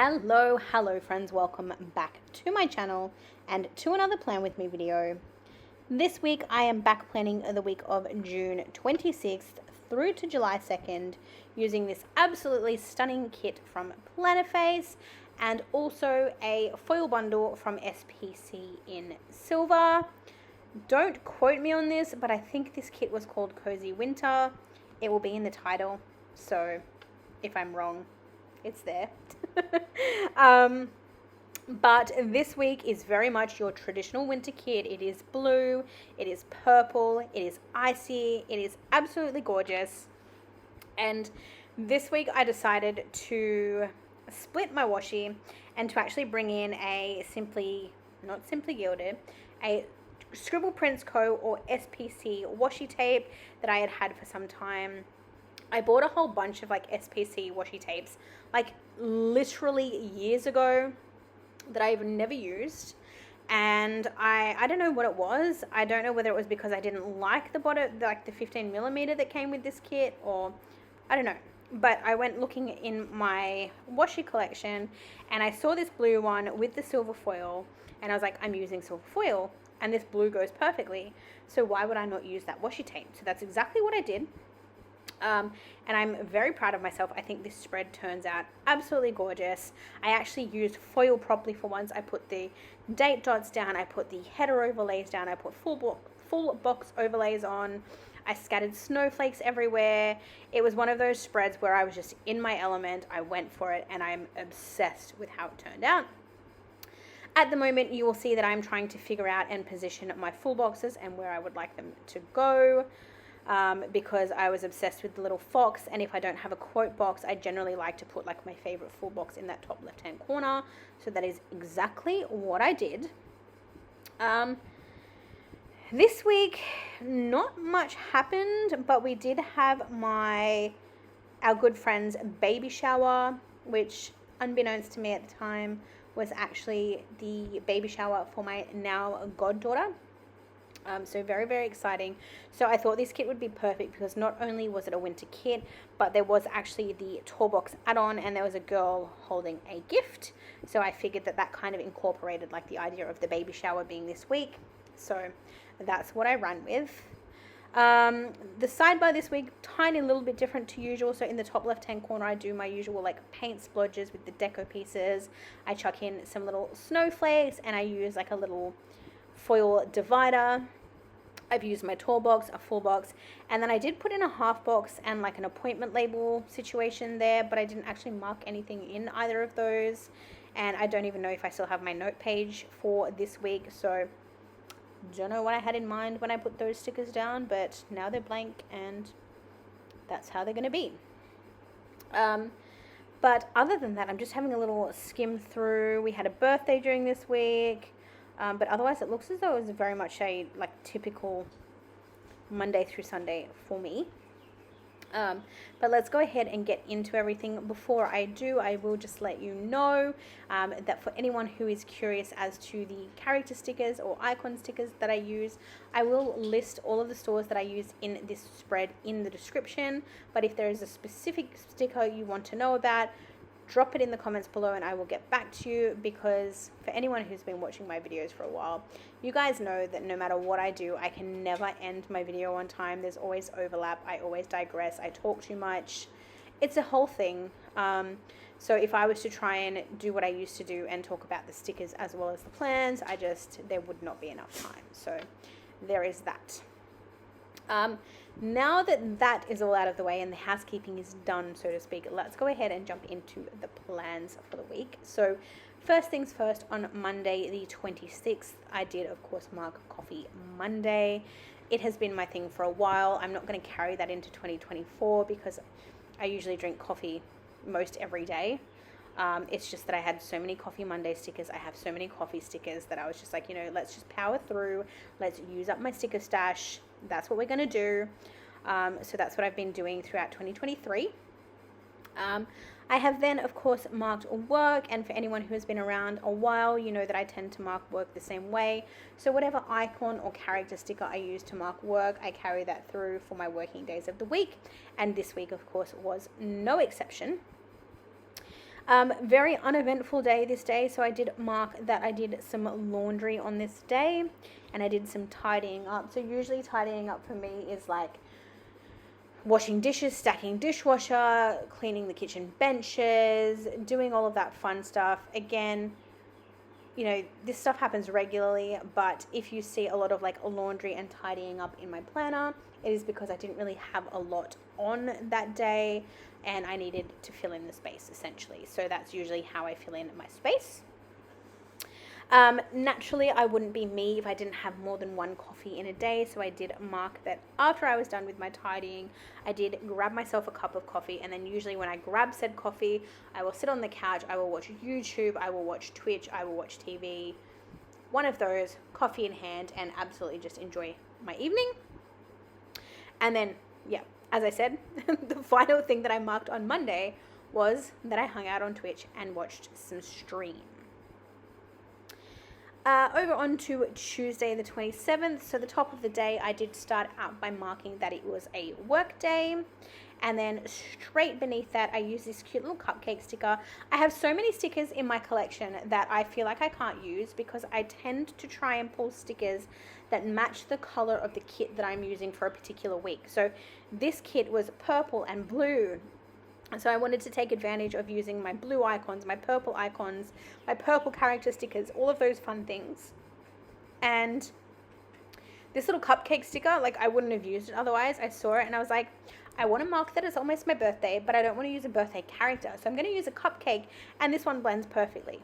Hello friends, welcome back to my channel and to another Plan With Me video. This week I am back planning the week of June 26th through to July 2nd using this absolutely stunning kit from Plannerface and also a foil bundle from SPC in silver. Don't quote me on this, but I think this kit was called Cozy Winter. It will be in the title, so if I'm wrong, it's there. But this week is very much your traditional winter kit. It is blue, it is purple, it is icy, it is absolutely gorgeous. And this week I decided to split my washi and to actually bring in a not Simply Gilded, a Scribble Prints Co. or SPC washi tape that I had for some time. I bought a whole bunch of SPC washi tapes literally years ago that I've never used, and I don't know what it was. I don't know whether it was because I didn't like the bottom, the 15mm that came with this kit, or I don't know. But I went looking in my washi collection and I saw this blue one with the silver foil, and I was like, I'm using silver foil and this blue goes perfectly, so why would I not use that washi tape? So that's exactly what I did. And I'm very proud of myself. I think this spread turns out absolutely gorgeous. I actually used foil properly for once. I put the date dots down, I put the header overlays down, I put full box overlays on, I scattered snowflakes everywhere. It was one of those spreads where I was just in my element. I went for it and I'm obsessed with how it turned out. At the moment, you will see that I'm trying to figure out and position my full boxes and where I would like them to go. Because I was obsessed with the little fox, and if I don't have a quote box, I generally like to put my favorite full box in that top left hand corner. So that is exactly what I did. This week not much happened, but we did have our good friend's baby shower, which unbeknownst to me at the time was actually the baby shower for my now goddaughter. So very, very exciting. So I thought this kit would be perfect because not only was it a winter kit, but there was actually the tour box add-on and there was a girl holding a gift. So I figured that kind of incorporated the idea of the baby shower being this week. So that's what I ran with. The sidebar this week, tiny little bit different to usual. So in the top left hand corner, I do my usual paint splodges with the deco pieces. I chuck in some little snowflakes and I use a little foil divider. I've used my tour box, a full box, and then I did put in a half box and an appointment label situation there, but I didn't actually mark anything in either of those, and I don't even know if I still have my note page for this week, so don't know what I had in mind when I put those stickers down, but now they're blank and that's how they're going to be. But other than that, I'm just having a little skim through. We had a birthday during this week. But otherwise it looks as though it was very much a typical Monday through Sunday for me. But let's go ahead and get into everything. Before I do, I will just let you know that for anyone who is curious as to the character stickers or icon stickers that I use, I will list all of the stores that I use in this spread in the description. But if there is a specific sticker you want to know about, drop it in the comments below and I will get back to you, because for anyone who's been watching my videos for a while, you guys know that no matter what I do, I can never end my video on time. There's always overlap. I always digress. I talk too much. It's a whole thing. So if I was to try and do what I used to do and talk about the stickers as well as the plans, there would not be enough time. So there is that. Now that is all out of the way and the housekeeping is done, so to speak, let's go ahead and jump into the plans for the week. So first things first, on Monday the 26th, I did of course mark Coffee Monday. It has been my thing for a while. I'm not going to carry that into 2024 because I usually drink coffee most every day. It's just that I had so many Coffee Monday stickers. I have so many coffee stickers that I was just let's just power through. Let's use up my sticker stash. That's what we're going to do. So that's what I've been doing throughout 2023. I have then, of course, marked work, and for anyone who has been around a while, you know that I tend to mark work the same way. So whatever icon or character sticker I use to mark work, I carry that through for my working days of the week, and this week, of course, was no exception. Very uneventful day this day, so I did mark that I did some laundry on this day, and I did some tidying up. So usually tidying up for me is like washing dishes, stacking dishwasher, cleaning the kitchen benches, doing all of that fun stuff. Again, you know, this stuff happens regularly, but if you see a lot of like laundry and tidying up in my planner, it is because I didn't really have a lot on that day and I needed to fill in the space essentially. So that's usually how I fill in my space. Naturally, I wouldn't be me if I didn't have more than one coffee in a day. So I did mark that after I was done with my tidying, I did grab myself a cup of coffee. And then usually when I grab said coffee, I will sit on the couch, I will watch YouTube, I will watch Twitch, I will watch TV, one of those, coffee in hand, and absolutely just enjoy my evening. And then, yeah, as I said, the final thing that I marked on Monday was that I hung out on Twitch and watched some stream. Over on to Tuesday the 27th, so the top of the day I did start out by marking that it was a work day, and then straight beneath that I used this cute little cupcake sticker. I have so many stickers in my collection that I feel like I can't use because I tend to try and pull stickers that match the color of the kit that I'm using for a particular week. So this kit was purple and blue. So I wanted to take advantage of using my blue icons, my purple character stickers, all of those fun things. And this little cupcake sticker, like I wouldn't have used it otherwise. I saw it and I was like, I want to mark that it's almost my birthday, but I don't want to use a birthday character. So I'm going to use a cupcake, and this one blends perfectly.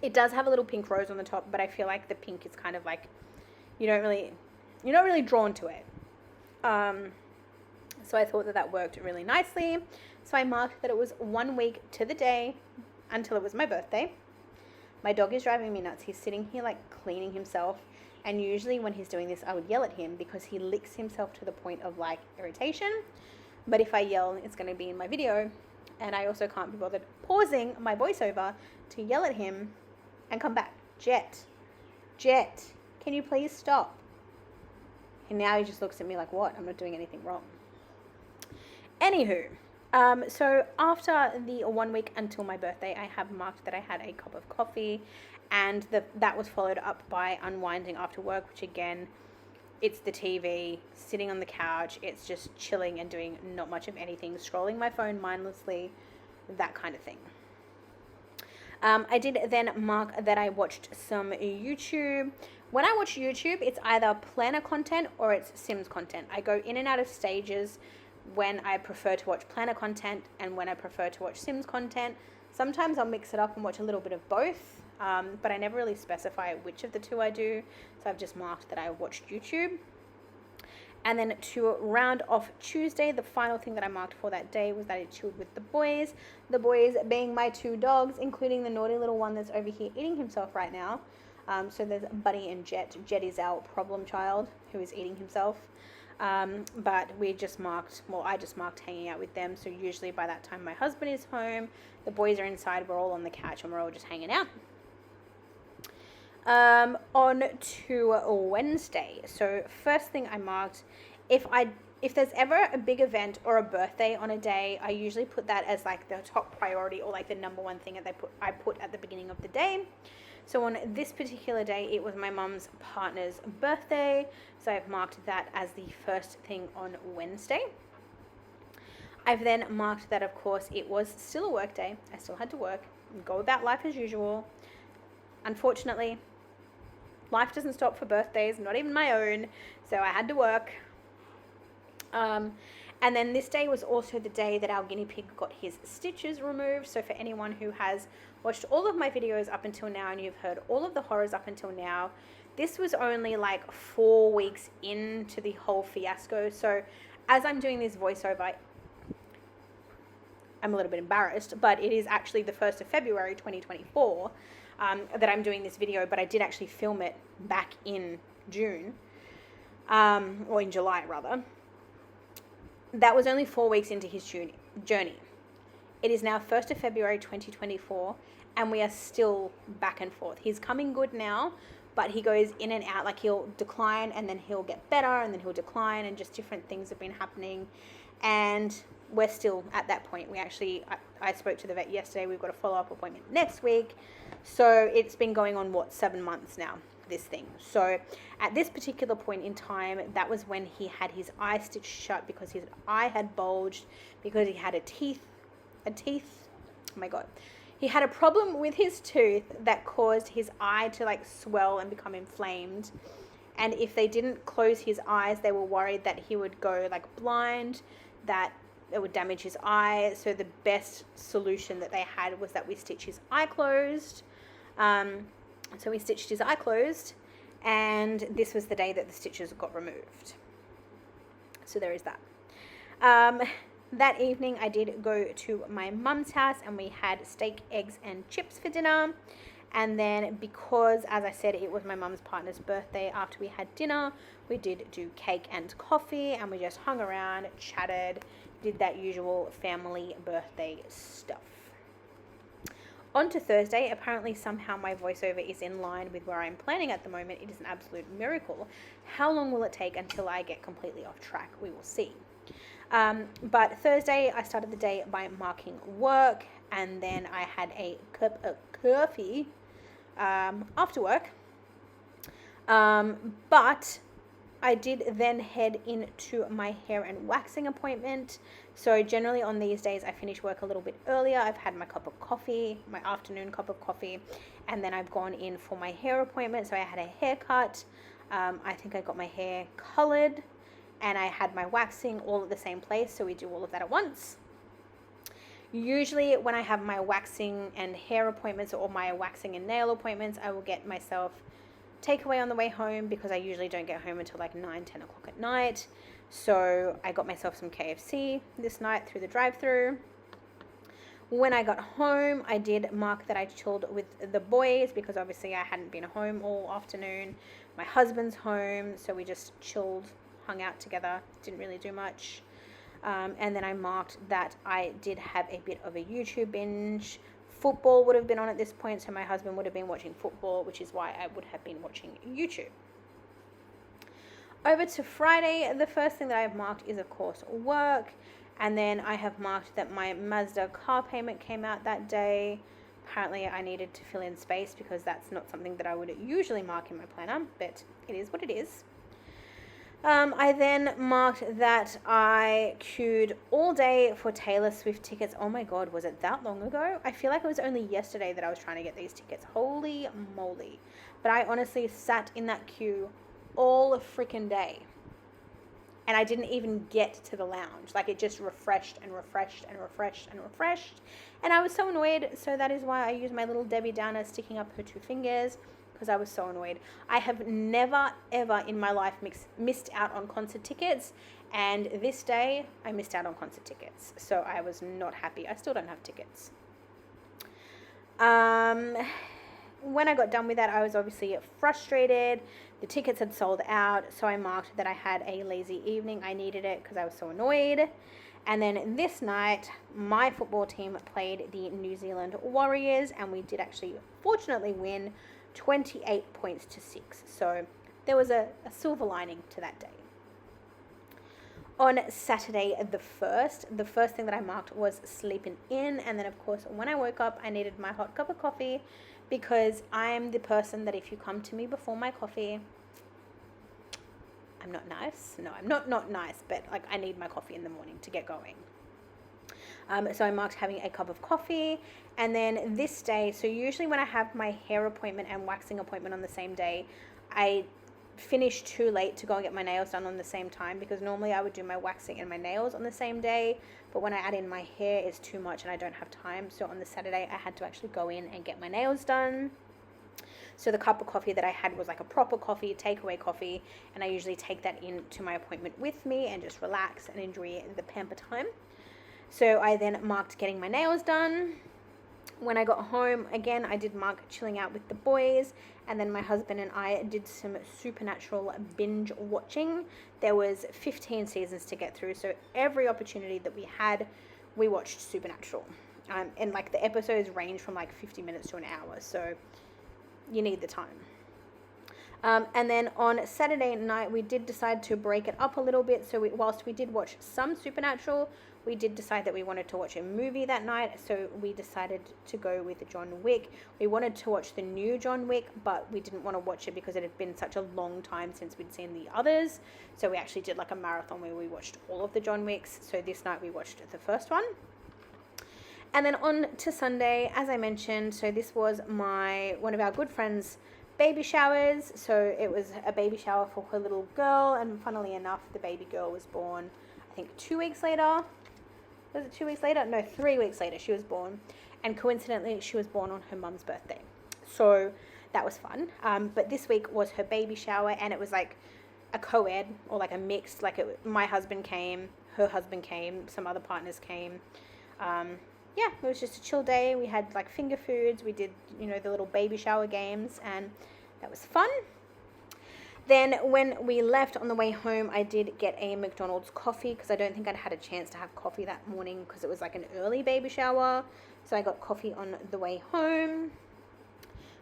It does have a little pink rose on the top, but I feel like the pink is kind of like, you're not really drawn to it. So I thought that worked really nicely. So I marked that it was 1 week to the day until it was my birthday. My dog is driving me nuts. He's sitting here like cleaning himself. And usually when he's doing this, I would yell at him because he licks himself to the point of like irritation. But if I yell, it's going to be in my video. And I also can't be bothered pausing my voiceover to yell at him and come back. Jet, can you please stop? And now he just looks at me like, what? I'm not doing anything wrong. Anywho, so after the 1 week until my birthday, I have marked that I had a cup of coffee, and that was followed up by unwinding after work, which again, it's the TV, sitting on the couch, it's just chilling and doing not much of anything, scrolling my phone mindlessly, that kind of thing. I did then mark that I watched some YouTube. When I watch YouTube, it's either planner content or it's Sims content. I go in and out of stages when I prefer to watch planner content and when I prefer to watch Sims content. Sometimes I'll mix it up and watch a little bit of both, but I never really specify which of the two I do. So I've just marked that I watched YouTube. And then to round off Tuesday, the final thing that I marked for that day was that I chilled with the boys. The boys being my two dogs, including the naughty little one that's over here eating himself right now. So there's Buddy and Jet. Jet is our problem child who is eating himself. But I just marked hanging out with them. So usually by that time my husband is home, the boys are inside, we're all on the couch and we're all just hanging out. On to Wednesday. So first thing I marked, if there's ever a big event or a birthday on a day, I usually put that as like the top priority or like the number one thing that I put at the beginning of the day. So on this particular day, it was my mum's partner's birthday. So I've marked that as the first thing on Wednesday. I've then marked that, of course, it was still a work day. I still had to work and go about life as usual. Unfortunately, life doesn't stop for birthdays, not even my own. So I had to work. And then this day was also the day that our guinea pig got his stitches removed. So for anyone who has watched all of my videos up until now and you've heard all of the horrors up until now, this was only like 4 weeks into the whole fiasco. So as I'm doing this voiceover, I'm a little bit embarrassed, but it is actually the 1st of February 2024 that I'm doing this video, but I did actually film it back in June, or in July rather. That was only 4 weeks into his journey. It is now 1st of February 2024, and we are still back and forth. He's coming good now, but he goes in and out. Like he'll decline, and then he'll get better, and then he'll decline, and just different things have been happening. And we're still at that point. We actually, I spoke to the vet yesterday. We've got a follow-up appointment next week. So it's been going on, 7 months now, this thing. So at this particular point in time, that was when he had his eye stitched shut because his eye had bulged, because he had oh my God. He had a problem with his tooth that caused his eye to like swell and become inflamed. And if they didn't close his eyes, they were worried that he would go like blind, that it would damage his eye. So the best solution that they had was that we stitch his eye closed. So we stitched his eye closed, and this was the day that the stitches got removed. So there is that. That evening I did go to my mum's house, and we had steak, eggs, and chips for dinner. And then because, as I said, it was my mum's partner's birthday, after we had dinner, we did do cake and coffee, and we just hung around, chatted, did that usual family birthday stuff. On to Thursday. Apparently somehow my voiceover is in line with where I'm planning at the moment. It is an absolute miracle. How long will it take until I get completely off track? We will see. But Thursday I started the day by marking work, and then I had a cup of coffee after work. But I did then head into my hair and waxing appointment. So generally on these days I finish work a little bit earlier. I've had my cup of coffee, my afternoon cup of coffee, and then I've gone in for my hair appointment. So I had a haircut. I think I got my hair colored, and I had my waxing all at the same place. So we do all of that at once. Usually when I have my waxing and hair appointments, or my waxing and nail appointments, I will get myself takeaway on the way home, because I usually don't get home until like 9-10 o'clock at night. So I got myself some KFC this night through the drive-thru. When I got home, I did mark that I chilled with the boys, because obviously I hadn't been home all afternoon. My husband's home, so we just chilled, hung out together, didn't really do much. And then I marked that I did have a bit of a YouTube binge. Football would have been on at this point, so my husband would have been watching football, which is why I would have been watching YouTube. Over to Friday, the first thing that I've marked is, of course, work. And then I have marked that my Mazda car payment came out that day. Apparently I needed to fill in space, because that's not something that I would usually mark in my planner, but it is what it is. I then marked that I queued all day for Taylor Swift tickets. Oh my God, was it that long ago? I feel like it was only yesterday that I was trying to get these tickets. Holy moly. But I honestly sat in that queue all freaking day, and I didn't even get to the lounge. Like, it just refreshed and refreshed and refreshed and refreshed, and I was so annoyed. So that is why I used my little Debbie Downer sticking up her 2 fingers, because I was so annoyed. I have never ever in my life missed out on concert tickets, and this day I missed out on concert tickets, so I was not happy. I still don't have tickets. When I got done with that, I was obviously frustrated. The tickets had sold out, so I marked that I had a lazy evening. I needed it because I was so annoyed. And then this night, my football team played the New Zealand Warriors, and we did actually fortunately win 28 points to 6. So there was a silver lining to that day. On Saturday the 1st, the first thing that I marked was sleeping in. And then, of course, when I woke up, I needed my hot cup of coffee, because I'm the person that if you come to me before my coffee, I'm not nice. No, I'm not nice, but like, I need my coffee in the morning to get going. So I marked having a cup of coffee. And then this day, so usually when I have my hair appointment and waxing appointment on the same day, I finish too late to go and get my nails done on the same time, because normally I would do my waxing and my nails on the same day, but when I add in my hair, it's too much and I don't have time. So on the Saturday I had to actually go in and get my nails done. So the cup of coffee that I had was like a proper coffee, takeaway coffee, and I usually take that into my appointment with me and just relax and enjoy the pamper time. So I then marked getting my nails done. When I got home, again, I did mark chilling out with the boys, and then my husband and I did some Supernatural binge watching. There was 15 seasons to get through, so every opportunity that we had, we watched Supernatural. And like, the episodes range from like 50 minutes to an hour, so you need the time. And then on Saturday night, we did decide to break it up a little bit. So whilst we did watch some Supernatural, we did decide that we wanted to watch a movie that night, so we decided to go with John Wick. We wanted to watch the new John Wick, but we didn't want to watch it because it had been such a long time since we'd seen the others. So we actually did like a marathon where we watched all of the John Wicks. So this night we watched the first one. And then on to Sunday, as I mentioned, so this was one of our good friends' baby showers. So it was a baby shower for her little girl, and funnily enough, the baby girl was born, I think 2 weeks later. Was it 2 weeks later? No, 3 weeks later she was born. And coincidentally, she was born on her mum's birthday. So that was fun. But this week was her baby shower, and it was like a co-ed, or like a mixed, like my husband came, her husband came, some other partners came. Yeah, it was just a chill day. We had like finger foods. We did, the little baby shower games, and that was fun. Then when we left on the way home, I did get a McDonald's coffee because I don't think I'd had a chance to have coffee that morning because it was like an early baby shower. So I got coffee on the way home.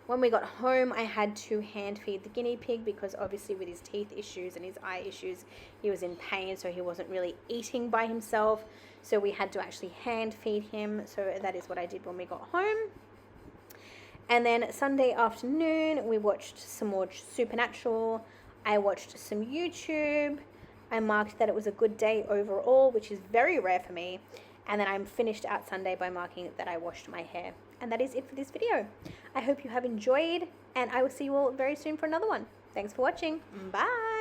When we got home, I had to hand feed the guinea pig because obviously with his teeth issues and his eye issues, he was in pain, so he wasn't really eating by himself. So we had to actually hand feed him. So that is what I did when we got home. And then Sunday afternoon, we watched some more Supernatural. I watched some YouTube. I marked that it was a good day overall, which is very rare for me. And then I'm finished out Sunday by marking that I washed my hair. And that is it for this video. I hope you have enjoyed, and I will see you all very soon for another one. Thanks for watching. Bye.